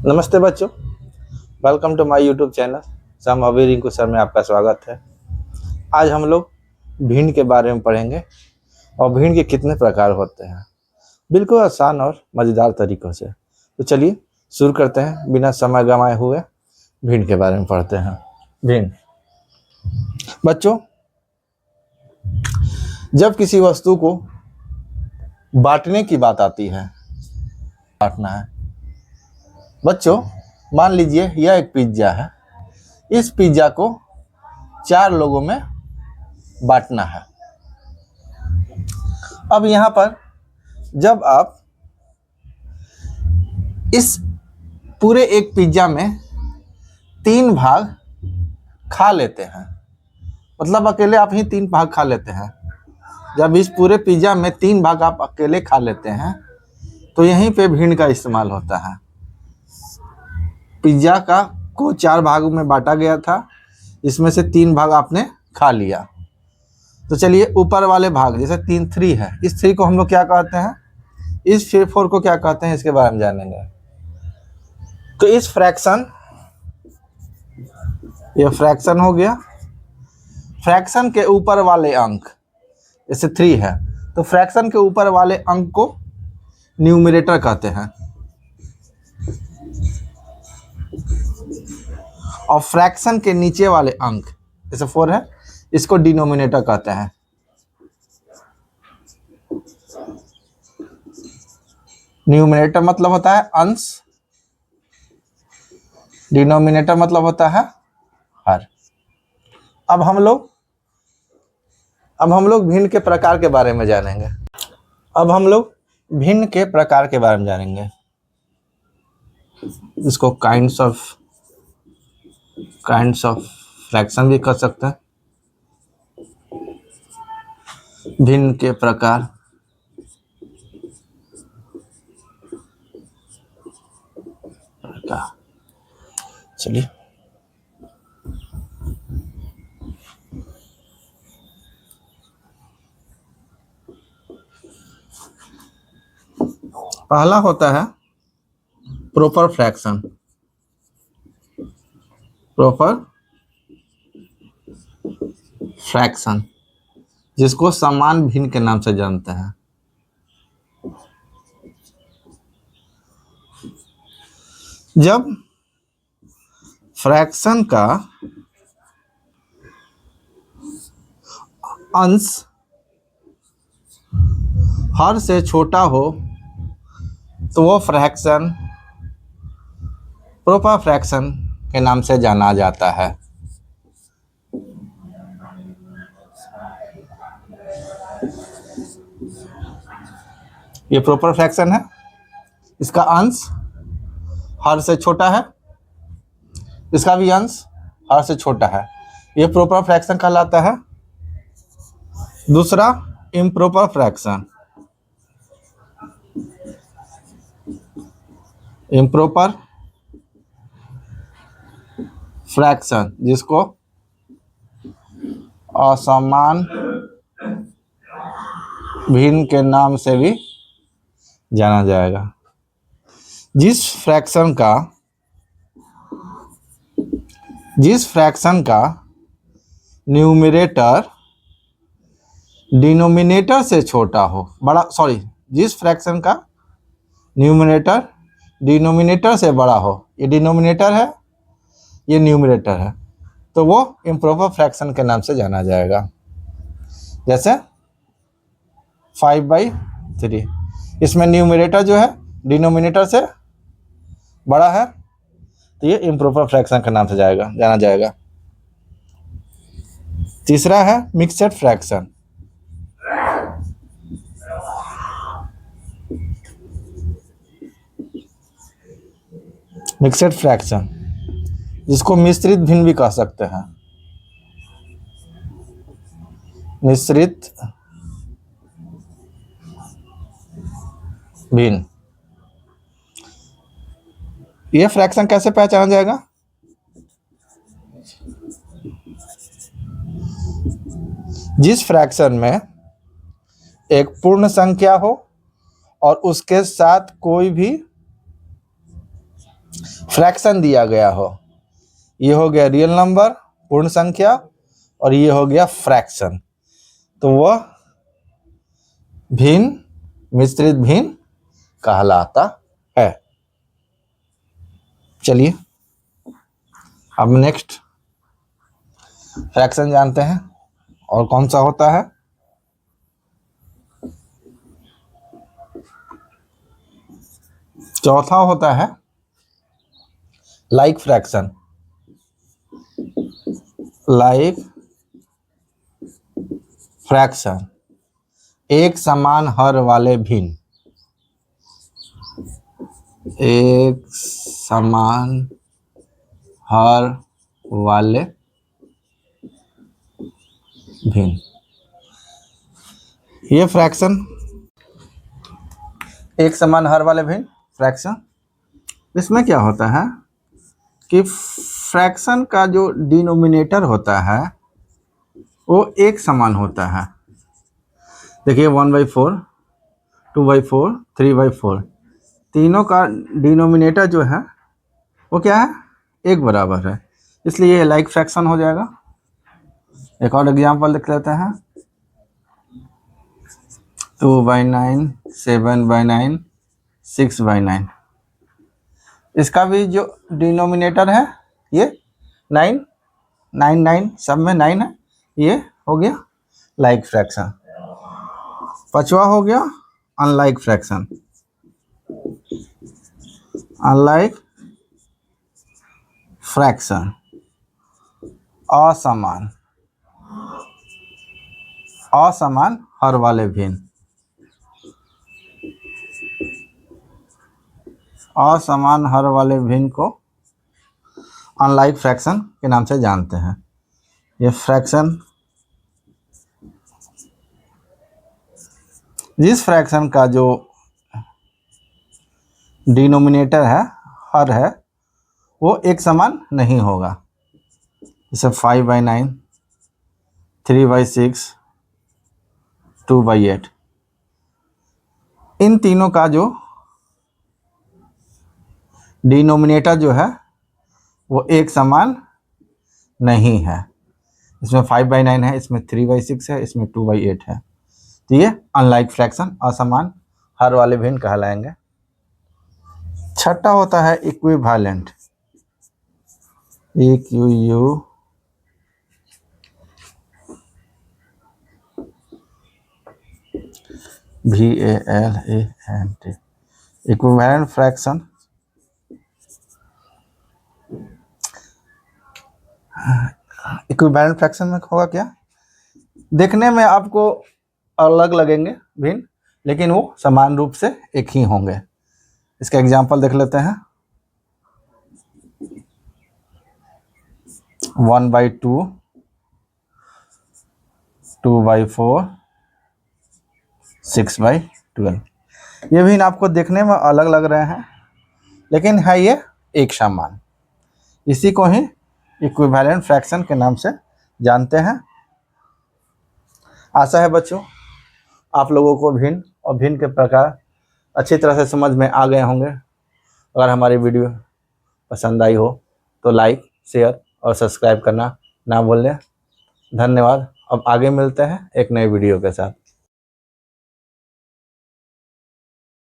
नमस्ते बच्चों, welcome to my YouTube channel. सम अभी रिंकू सर में आपका स्वागत है। आज हम लोग भिंड के बारे में पढ़ेंगे और भिंड के कितने प्रकार होते हैं, बिल्कुल आसान और मज़ेदार तरीक़ों से। तो चलिए शुरू करते हैं, बिना समय गंवाए हुए भिंड के बारे में पढ़ते हैं। भिंड बच्चों, जब किसी वस्तु को बांटने की बात आती है, बांटना है। बच्चों मान लीजिए यह एक पिज्ज़ा है, इस पिज्ज़ा को 4 लोगों में बांटना है। अब यहाँ पर जब आप इस पूरे एक पिज्ज़ा में 3 भाग खा लेते हैं, मतलब अकेले आप ही 3 भाग खा लेते हैं। जब इस पूरे पिज्ज़ा में 3 भाग आप अकेले खा लेते हैं तो यहीं पे भिंड का इस्तेमाल होता है। पिज्ज़ा को 4 भागों में बांटा गया था, इसमें से 3 भाग आपने खा लिया। तो चलिए ऊपर वाले भाग जैसे 3 है, इस 3 को हम लोग क्या कहते हैं, इस 4 को क्या कहते हैं, इसके बारे में जानेंगे। तो इस फ्रैक्शन, ये फ्रैक्शन हो गया। फ्रैक्शन के ऊपर वाले अंक जैसे 3 है, तो फ्रैक्शन के ऊपर वाले अंक को न्यूमरेटर कहते हैं और फ्रैक्शन के नीचे वाले अंक जैसे 4 है, इसको डिनोमिनेटर कहते हैं। न्यूमरेटर मतलब होता है अंश, डिनोमिनेटर मतलब होता है हर। अब हम लोग भिन्न के प्रकार के बारे में जानेंगे। इसको काइंड्स ऑफ फ्रैक्शन भी कर सकते हैं। भिन्न के प्रकार, चलिए पहला होता है प्रॉपर फ्रैक्शन। जिसको समान भिन्न के नाम से जानते हैं। जब फ्रैक्शन का अंश हर से छोटा हो तो वो फ्रैक्शन प्रॉपर फ्रैक्शन के नाम से जाना जाता है। ये प्रॉपर फ्रैक्शन है, इसका अंश हर से छोटा है, इसका भी अंश हर से छोटा है, ये प्रॉपर फ्रैक्शन कहलाता है। दूसरा इम्प्रॉपर फ्रैक्शन। इम्प्रॉपर फ्रैक्शन जिसको असमान भिन्न के नाम से भी जाना जाएगा। जिस फ्रैक्शन का न्यूमरेटर डिनोमिनेटर से छोटा हो, जिस फ्रैक्शन का न्यूमरेटर डिनोमिनेटर से बड़ा हो, ये डिनोमिनेटर है, ये न्यूमरेटर है, तो वो इम्प्रॉपर फ्रैक्शन के नाम से जाना जाएगा। जैसे 5/3, इसमें न्यूमरेटर जो है डिनोमिनेटर से बड़ा है, तो ये इम्प्रॉपर फ्रैक्शन के नाम से जाना जाएगा। तीसरा है मिक्स्ड फ्रैक्शन। मिक्स्ड फ्रैक्शन जिसको मिश्रित भिन्न भी कह सकते हैं। मिश्रित भिन्न, ये फ्रैक्शन कैसे पहचाना जाएगा? जिस फ्रैक्शन में एक पूर्ण संख्या हो और उसके साथ कोई भी फ्रैक्शन दिया गया हो। ये हो गया रियल नंबर, पूर्ण संख्या, और ये हो गया फ्रैक्शन, तो वह भिन्न मिश्रित भिन्न कहलाता है। चलिए अब नेक्स्ट फ्रैक्शन जानते हैं, और कौन सा होता है। चौथा होता है लाइक फ्रैक्शन। लाइक फ्रैक्शन, एक समान हर वाले भिन्न। एक समान हर वाले भिन्न, ये फ्रैक्शन एक समान हर वाले भिन्न फ्रैक्शन। इसमें क्या होता है कि फ्रैक्शन का जो डिनोमिनेटर होता है वो एक समान होता है। देखिए 1/4, 2/4, 3/4, तीनों का डिनोमिनेटर जो है वो क्या है, एक बराबर है, इसलिए ये लाइक फ्रैक्शन हो जाएगा। एक और एग्जांपल देख लेते हैं। 2/9, 7/9, 6/9, इसका भी जो डिनोमिनेटर है ये 9, 9, 9 सब में 9 है, ये हो गया लाइक फ्रैक्शन। पांचवा हो गया अनलाइक फ्रैक्शन। अनलाइक फ्रैक्शन, असमान, असमान हर वाले भिन्न। असमान हर वाले भिन्न को अनलाइक फ्रैक्शन के नाम से जानते हैं। ये फ्रैक्शन, जिस फ्रैक्शन का जो डिनोमिनेटर है, हर है, वो एक समान नहीं होगा, जैसे 5/9, 3/6, 2/8, इन तीनों का जो डिनोमिनेटर जो है वो एक समान नहीं है। इसमें 5/9 है, इसमें 3/6 है, इसमें 2/8 है, तो ये अनलाइक फ्रैक्शन, असमान हर वाले भिन्न कहलाएंगे। छठा होता है equivalent. VALENT, equivalent fraction. Equivalent fraction में होगा क्या, देखने में आपको अलग लगेंगे भिन्न, लेकिन वो समान रूप से एक ही होंगे। इसका एग्जांपल देख लेते हैं। 1/2, 2/4, 6/12, ये भिन्न आपको देखने में अलग लग रहे हैं, लेकिन है ये एक समान। इसी को ही इक्विवेलेंट फ्रैक्शन के नाम से जानते हैं। आशा है बच्चों आप लोगों को भिन्न और भिन्न के प्रकार अच्छी तरह से समझ में आ गए होंगे। अगर हमारी वीडियो पसंद आई हो तो लाइक, शेयर और सब्सक्राइब करना ना भूलें। धन्यवाद। अब आगे मिलते हैं एक नए वीडियो के साथ।